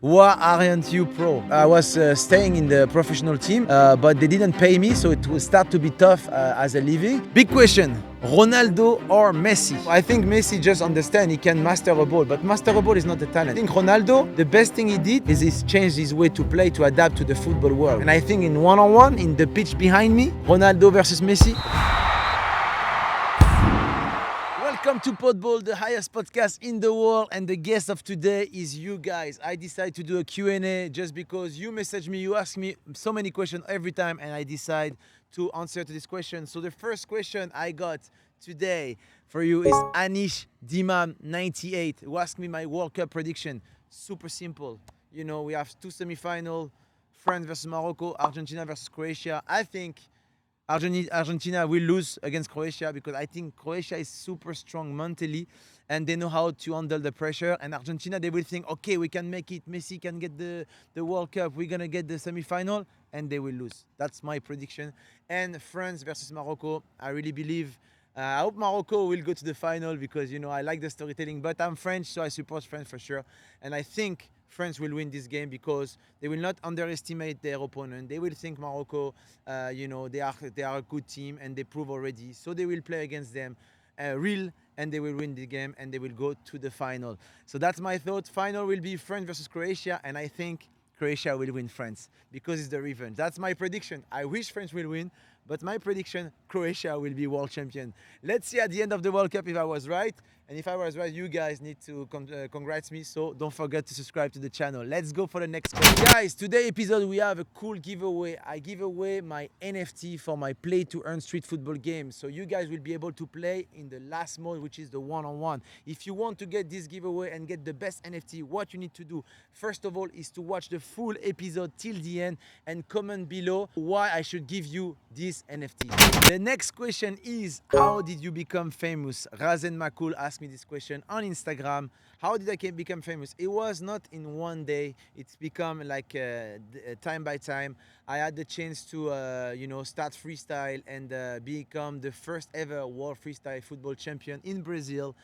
Why aren't you pro? I was staying in the professional team, but they didn't pay me, so it will start to be tough as a living. Big question, Ronaldo or Messi? I think Messi just understand he can master a ball, but master a ball is not the talent. I think Ronaldo, the best thing he did is he's changed his way to play to adapt to the football world. And I think in one-on-one, in the pitch behind me, Ronaldo versus Messi. Welcome to Podball, the highest podcast in the world, and the guest of today is you guys. I decided to do a Q&A just because you message me, you ask me so many questions every time, and I decide to answer to this question. So the first question I got today for you is Anish Dimam98, who asked me my World Cup prediction. Super simple. You know, we have two semifinals, France versus Morocco, Argentina versus Croatia. I think Argentina will lose against Croatia because I think Croatia is super strong mentally and they know how to handle the pressure. And Argentina, they will think, okay, we can make it. Messi can get the World Cup. We're going to get the semi-final and they will lose. That's my prediction. And France versus Morocco, I really believe. I hope Morocco will go to the final because, you know, I like the storytelling. But I'm French, so I support France for sure. And I think France will win this game because they will not underestimate their opponent. They will think Morocco, you know, they are a good team and they prove already. So they will play against them real and they will win the game and they will go to the final. So that's my thought. Final will be France versus Croatia, and I think Croatia will win France because it's the revenge. That's my prediction. I wish France will win, but my prediction, Croatia will be world champion. Let's see at the end of the World Cup if I was right. And if I was right, you guys need to congrats me. So don't forget to subscribe to the channel. Let's go for the next question. Guys, today episode we have a cool giveaway. I give away my NFT for my play to earn street football game. So you guys will be able to play in the last mode, which is the one-on-one. If you want to get this giveaway and get the best NFT, what you need to do, first of all, is to watch the full episode till the end and comment below why I should give you this NFT. The next question is, how did you become famous? Razen Makul asked me this question on Instagram. How did I become famous? It was not in one day. It's become like time by time. I had the chance to, you know, start freestyle and become the first ever world freestyle football champion in Brazil.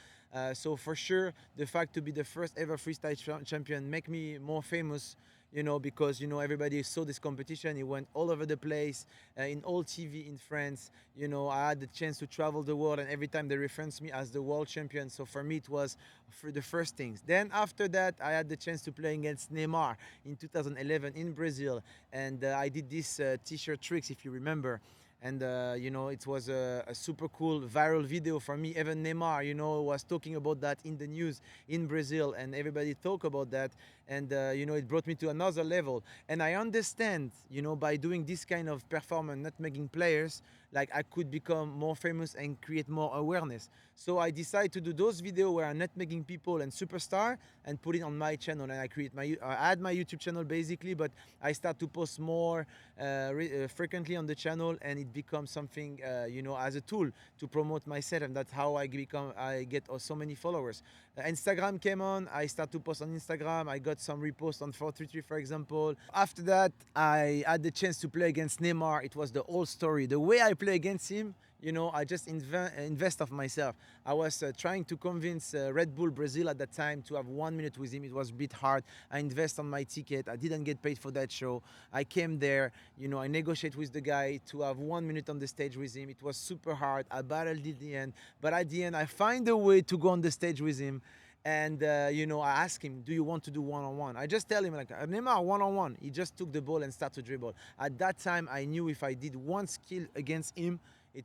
So for sure, the fact to be the first ever freestyle champion make me more famous, you know, because, you know, everybody saw this competition. It went all over the place, in all TV in France. You know, I had the chance to travel the world, and every time they reference me as the world champion. So for me, it was for the first things. Then after that, I had the chance to play against Neymar in 2011 in Brazil. And I did this t-shirt tricks, if you remember. And, you know, it was a super cool viral video for me. Even Neymar, you know, was talking about that in the news in Brazil, and everybody talk about that. And, you know, it brought me to another level. And I understand, you know, by doing this kind of performance, not making players, like I could become more famous and create more awareness. So I decided to do those videos where I'm not making people and superstar and put it on my channel. And I add my YouTube channel basically, but I start to post more frequently on the channel, and it becomes something, you know, as a tool to promote myself. And that's how I get so many followers. Instagram came on. I start to post on Instagram. I got some reposts on 433, for example. After that, I had the chance to play against Neymar. It was the whole story. The way I play against him, you know, I just invest of myself. I was trying to convince Red Bull Brazil at that time to have 1 minute with him. It was a bit hard. I invest on my ticket. I didn't get paid for that show. I came there, you know, I negotiate with the guy to have 1 minute on the stage with him. It was super hard. I battled at the end. But at the end, I find a way to go on the stage with him. And, you know, I ask him, do you want to do one-on-one? I just tell him, like, Neymar, one-on-one. He just took the ball and started to dribble. At that time, I knew if I did one skill against him,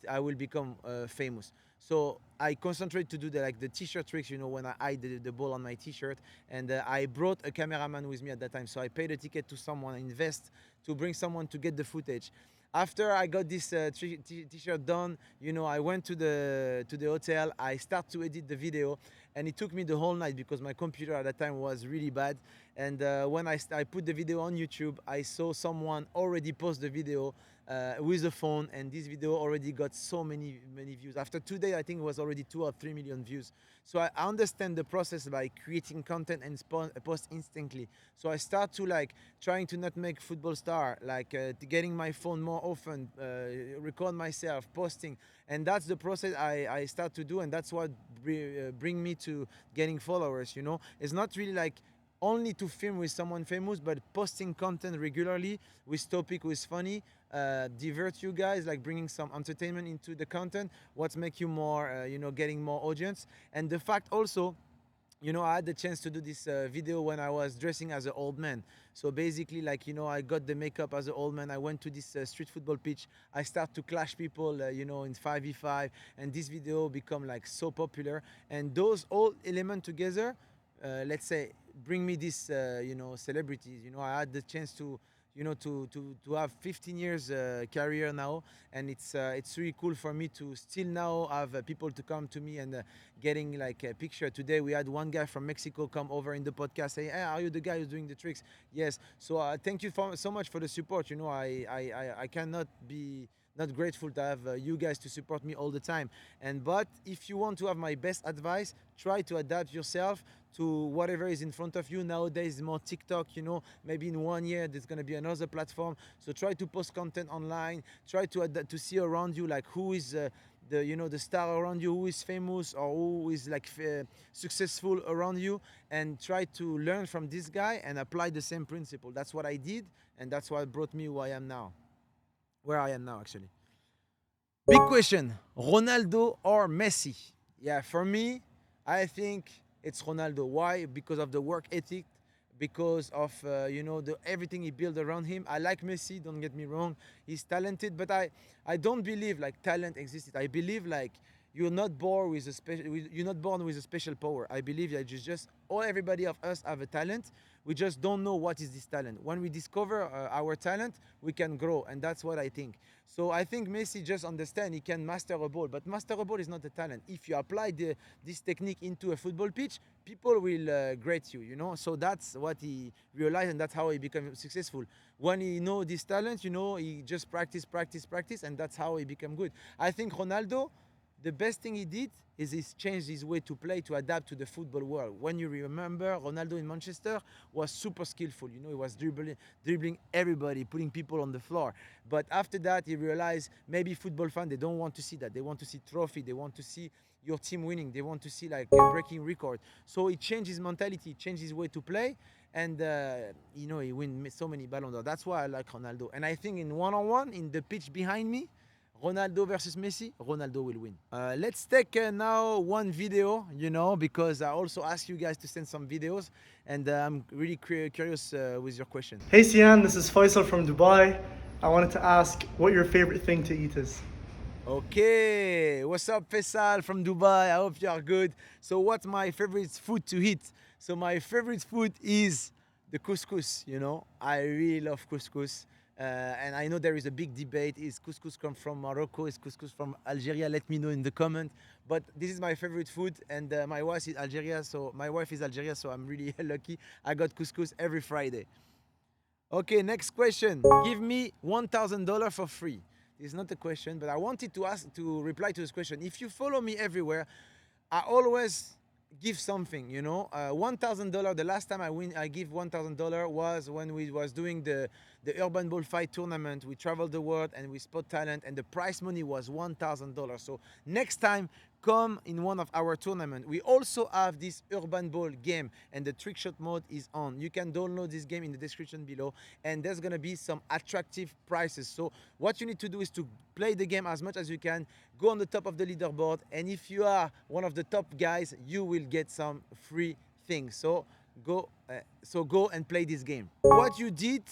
I will become famous. So I concentrate to do the t-shirt tricks, you know, when I hide the ball on my t-shirt. And I brought a cameraman with me at that time. So I paid a ticket to someone, invest to bring someone to get the footage. After I got this t-shirt done, you know, I went to the hotel. I start to edit the video, and it took me the whole night because my computer at that time was really bad. And when I put the video on YouTube, I saw someone already post the video with the phone, and this video already got so many views. After 2 days, I think it was already 2 or 3 million views. So I understand the process by creating content and post instantly. So I start to trying to not make football star, getting my phone more often, record myself, posting, and that's the process I start to do, and that's what bring me to getting followers. You know, it's not really only to film with someone famous, but posting content regularly with topic who is funny, divert you guys, like bringing some entertainment into the content. What make you more, getting more audience. And the fact also, I had the chance to do this video when I was dressing as an old man. So basically, like, I got the makeup as an old man. I went to this street football pitch. I start to clash people, in 5v5. And this video become like so popular. And those all elements together, let's say, bring me this, celebrities. I had the chance to, to have 15 years career now, and it's really cool for me to still now have people to come to me and getting like a picture. Today we had one guy from Mexico come over in the podcast, say, "Hey, are you the guy who's doing the tricks?" Yes. So thank you so much for the support. I cannot be not grateful to have you guys to support me all the time. But if you want to have my best advice, try to adapt yourself to whatever is in front of you. Nowadays more TikTok, maybe in 1 year there's going to be another platform. So try to post content online, try to see around you, like who is the star around you, who is famous or who is like successful around you, and try to learn from this guy and apply the same principle. That's what I did, and that's what brought me where I am now, actually. Big question: Ronaldo or Messi? Yeah, for me, I think it's Ronaldo. Why? Because of the work ethic, because of everything he built around him. I like Messi. Don't get me wrong; he's talented, but I don't believe like talent existed. I believe like you're not born with a special power. I believe that just all everybody of us have a talent. We just don't know what is this talent. When we discover our talent, we can grow, and that's what I think. So I think Messi just understand he can master a ball, but master a ball is not a talent. If you apply this technique into a football pitch, people will grade you, So that's what he realized, and that's how he became successful. When he know this talent, he just practice, and that's how he became good. I think Ronaldo, the best thing he did is he's changed his way to play to adapt to the football world. When you remember, Ronaldo in Manchester was super skillful. He was dribbling everybody, putting people on the floor. But after that, he realized maybe football fans, they don't want to see that. They want to see trophy. They want to see your team winning. They want to see like a breaking record. So he changed his mentality, changed his way to play. And, he win so many Ballon d'Or. That's why I like Ronaldo. And I think in one-on-one, in the pitch behind me, Ronaldo versus Messi, Ronaldo will win. Let's take now one video, because I also asked you guys to send some videos, and I'm really curious with your question. Hey Séan, this is Faisal from Dubai. I wanted to ask what your favorite thing to eat is. Okay, what's up, Faisal from Dubai? I hope you are good. So what's my favorite food to eat? So my favorite food is the couscous, I really love couscous. And I know there is a big debate. Is couscous come from Morocco? Is couscous from Algeria? Let me know in the comment. But this is my favorite food, and my wife is Algeria, so I'm really lucky. I got couscous every Friday. Okay, next question. Give me $1,000 for free. This is not a question, but I wanted to reply to this question. If you follow me everywhere, I always give something, $1,000. The last time I give $1,000 was when we was doing the Urbanball fight tournament. We traveled the world and we spot talent, and the prize money was $1,000. So next time, come in one of our tournament. We also have this Urbanball game, and the trick shot mode is on. You can download this game in the description below, and there's gonna be some attractive prizes. So what you need to do is to play the game as much as you can, go on the top of the leaderboard, and if you are one of the top guys, you will get some free things. So go and play this game. What you did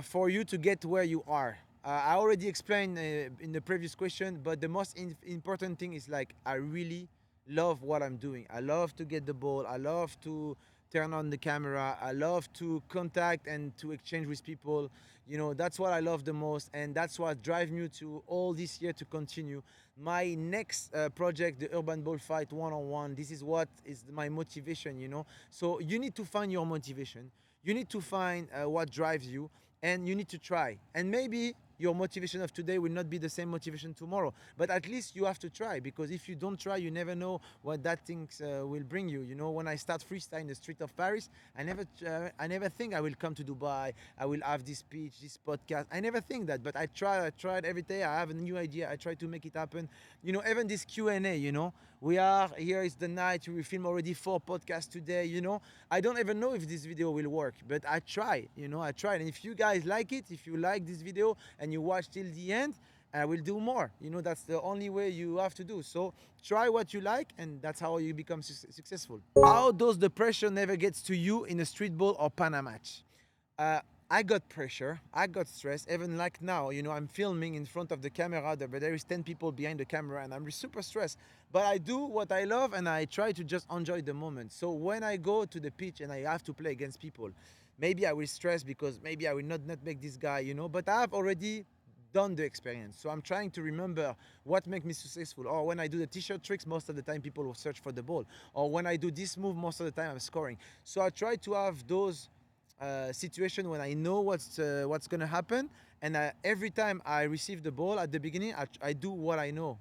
for you to get where you are. I already explained in the previous question, but the most important thing is like I really love what I'm doing. I love to get the ball. I love to turn on the camera. I love to contact and to exchange with people. That's what I love the most, and that's what drives me to all this year to continue. My next project, the Urbanball Fight one-on-one, this is what is my motivation, So you need to find your motivation. You need to find what drives you, and you need to try. And maybe your motivation of today will not be the same motivation tomorrow, but at least you have to try, because if you don't try, you never know what that thing will bring you. When I start freestyle in the street of Paris, I never think I will come to Dubai, I will have this speech, this podcast. I never think that, but I tried every day. I have a new idea. I try to make it happen. Even this Q&A, We are here. Is the night. We film already 4 podcasts today. I don't even know if this video will work, but I try. I try. And if you guys like it, if you like this video and you watch till the end, I will do more. That's the only way you have to do. So try what you like, and that's how you become successful. How does the pressure never gets to you in a street ball or pana match? I got pressure, I got stress, even like now, I'm filming in front of the camera, but there is 10 people behind the camera and I'm super stressed. But I do what I love and I try to just enjoy the moment. So when I go to the pitch and I have to play against people, maybe I will stress because maybe I will not make this guy, but I have already done the experience. So I'm trying to remember what makes me successful. Or when I do the t-shirt tricks, most of the time people will search for the ball. Or when I do this move, most of the time I'm scoring. So I try to have those situation when I know what's gonna happen, and every time I receive the ball at the beginning, I do what I know,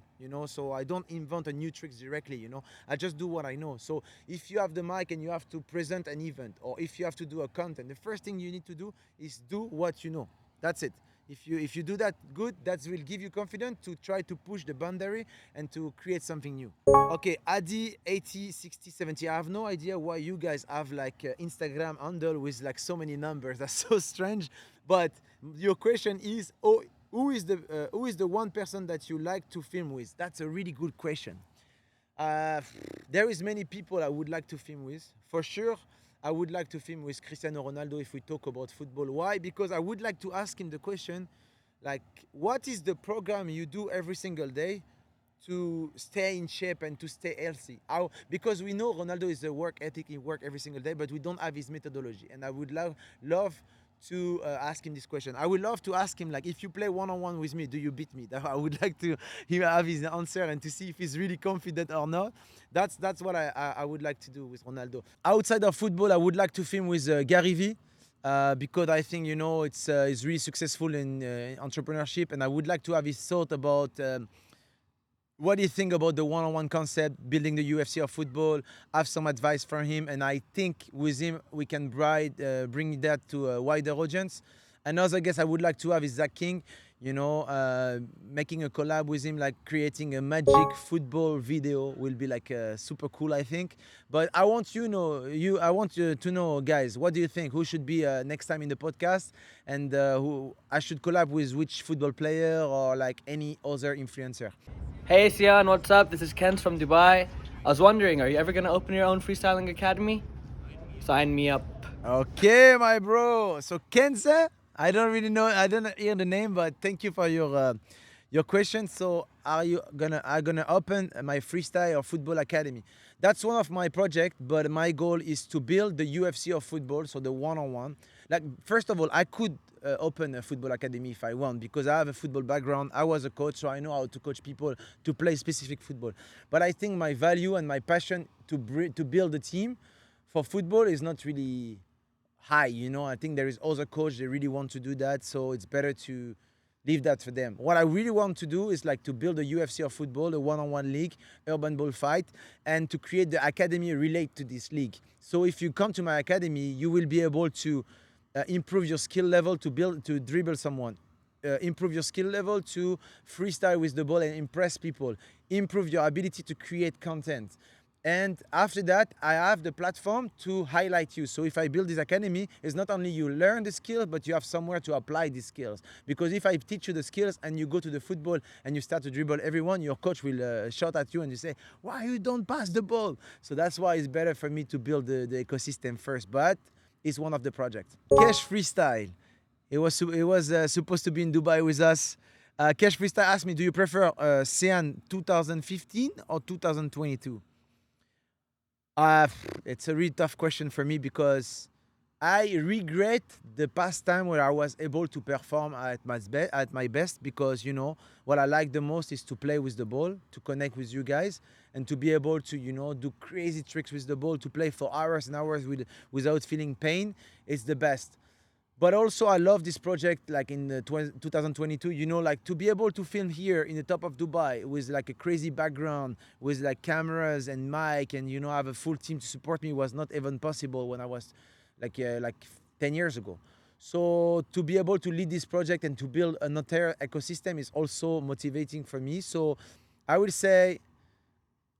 so I don't invent a new tricks directly, I just do what I know. So if you have the mic and you have to present an event, or if you have to do a content, the first thing you need to do is do what you know. That's it. If you do that good, that will give you confidence to try to push the boundary and to create something new. Okay, Adi 80 60 70. I have no idea why you guys have like Instagram handle with like so many numbers. That's so strange. But your question is, who is the one person that you like to film with? That's a really good question. There is many people I would like to film with. For sure, I would like to film with Cristiano Ronaldo if we talk about football. Why? Because I would like to ask him the question, like, what is the program you do every single day to stay in shape and to stay healthy? Because we know Ronaldo is a work ethic, he work every single day, but we don't have his methodology. And I would love to ask him this question. I would love to ask him, like, if you play one-on-one with me, do you beat me? I would like to have his answer and to see if he's really confident or not. That's what I would like to do with Ronaldo. Outside of football, I would like to film with Gary V. Because I think it's really successful in entrepreneurship, and I would like to have his thought about what do you think about the one-on-one concept, building the UFC of football. Have some advice from him, and I think with him we can bring that to a wider audience. Another guest I would like to have is Zach King. Making a collab with him, like creating a magic football video, will be like super cool, I think. But I want I want you to know, guys, what do you think? Who should be next time in the podcast, and who I should collab with, which football player or like any other influencer? Hey Séan, what's up? This is Ken from Dubai. I was wondering, are you ever gonna open your own freestyling academy? Sign me up. Okay, my bro. So Kenza, I don't really know. I don't hear the name, but thank you for your question. So I'm gonna open my freestyle or football academy. That's one of my projects, but my goal is to build the UFC of football, so the one-on-one. Like, first of all, I could open a football academy if I want, because I have a football background. I was a coach, so I know how to coach people to play specific football. But I think my value and my passion to build a team for football is not really high. I think there is other coach that really want to do that, so it's better to leave that for them. What I really want to do is like to build a UFC of football, a one-on-one league, Urbanball fight, and to create the academy relate to this league. So if you come to my academy, you will be able to improve your skill level to dribble someone, improve your skill level to freestyle with the ball and impress people, improve your ability to create content. And after that, I have the platform to highlight you. So if I build this academy, it's not only you learn the skills, but you have somewhere to apply these skills. Because if I teach you the skills and you go to the football and you start to dribble everyone, your coach will shout at you and you say, why you don't pass the ball? So that's why it's better for me to build the ecosystem first. But it's one of the projects. Cash Freestyle. It was supposed to be in Dubai with us. Cash Freestyle asked me, do you prefer Séan 2015 or 2022? It's a really tough question for me, because I regret the past time where I was able to perform at my best, because what I like the most is to play with the ball, to connect with you guys, and to be able to do crazy tricks with the ball, to play for hours and hours without feeling pain. It's the best. But also I love this project, like in 2022, like to be able to film here in the top of Dubai with like a crazy background, with like cameras and mic, and have a full team to support me, was not even possible when I was like 10 years ago. So to be able to lead this project and to build an entire ecosystem is also motivating for me. So I would say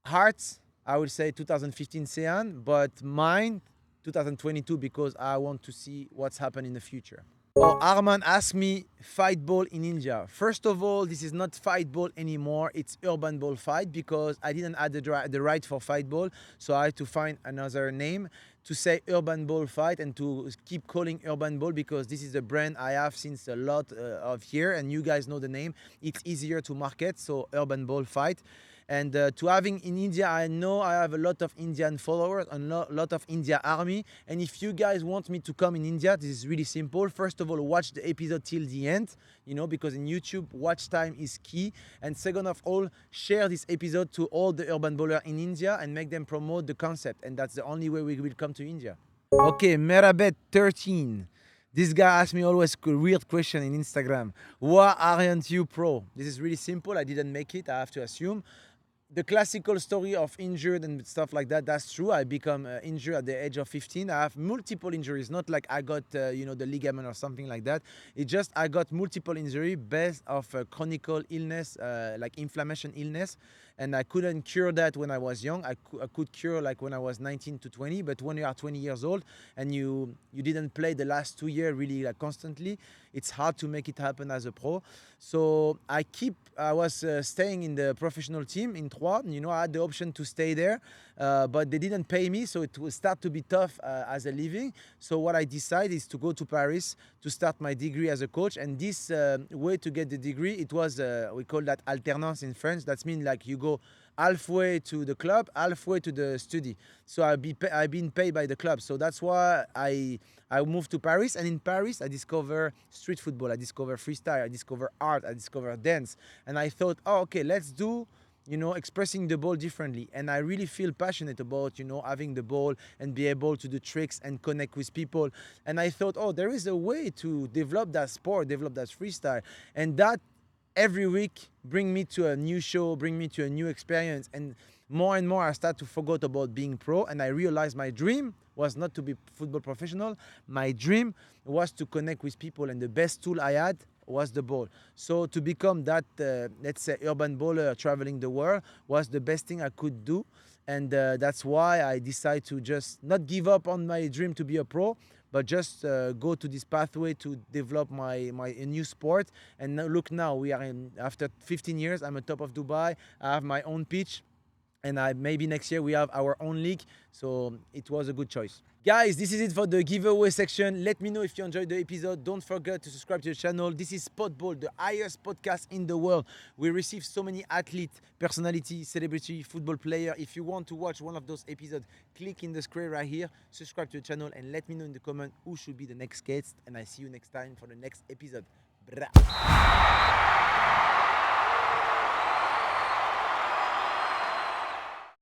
Hearts, I would say 2015 Séan, but mine 2022 because I want to see what's happened in the future. Oh, Arman asked me fight ball in India. First of all, this is not fight ball anymore. It's urban ball fight because I didn't add the right for fight ball. So I had to find another name to say urban ball fight and to keep calling urban ball because this is the brand I have since a lot of year and you guys know the name. It's easier to market, so urban ball fight. And to having in India, I know I have a lot of Indian followers and a lot of India army. And if you guys want me to come in India, this is really simple. First of all, watch the episode till the end, because in YouTube, watch time is key. And second of all, share this episode to all the urban bowlers in India and make them promote the concept. And that's the only way we will come to India. Okay, Merabet 13. This guy asks me always a weird question in Instagram. Why aren't you pro? This is really simple. I didn't make it, I have to assume. The classical story of injured and stuff like that, that's true. I become injured at the age of 15. I have multiple injuries, not like I got, the ligament or something like that. It's just I got multiple injury based of chronic illness, like inflammation illness. And I couldn't cure that when I was young. I could cure like when I was 19 to 20. But when you are 20 years old and you didn't play the last 2 years really like constantly, it's hard to make it happen as a pro. So I was staying in the professional team in Troyes. I had the option to stay there, but they didn't pay me. So it will start to be tough as a living. So what I decided is to go to Paris to start my degree as a coach. And this way to get the degree, it was, we call that alternance in French. That means like you go halfway to the club, halfway to the study. So I've been paid by the club. So that's why I moved to Paris. And in Paris, I discovered street football. I discovered freestyle. I discovered art. I discovered dance. And I thought, okay, let's do, expressing the ball differently. And I really feel passionate about, having the ball and be able to do tricks and connect with people. And I thought, there is a way to develop that sport, develop that freestyle. And that every week bring me to a new show, bring me to a new experience. And more I start to forget about being pro. And I realized my dream was not to be football professional. My dream was to connect with people. And the best tool I had was the ball. So to become that, let's say, urban bowler traveling the world was the best thing I could do. And that's why I decided to just not give up on my dream to be a pro, but just go to this pathway to develop a new sport. And look now, after 15 years, I'm on top of Dubai. I have my own pitch. And maybe next year we have our own league. So it was a good choice. Guys, this is it for the giveaway section. Let me know if you enjoyed the episode. Don't forget to subscribe to the channel. This is Podball, the highest podcast in the world. We receive so many athletes, personality, celebrity, football player. If you want to watch one of those episodes, click in the square right here, subscribe to the channel, and let me know in the comment who should be the next guest. And I see you next time for the next episode. Bra.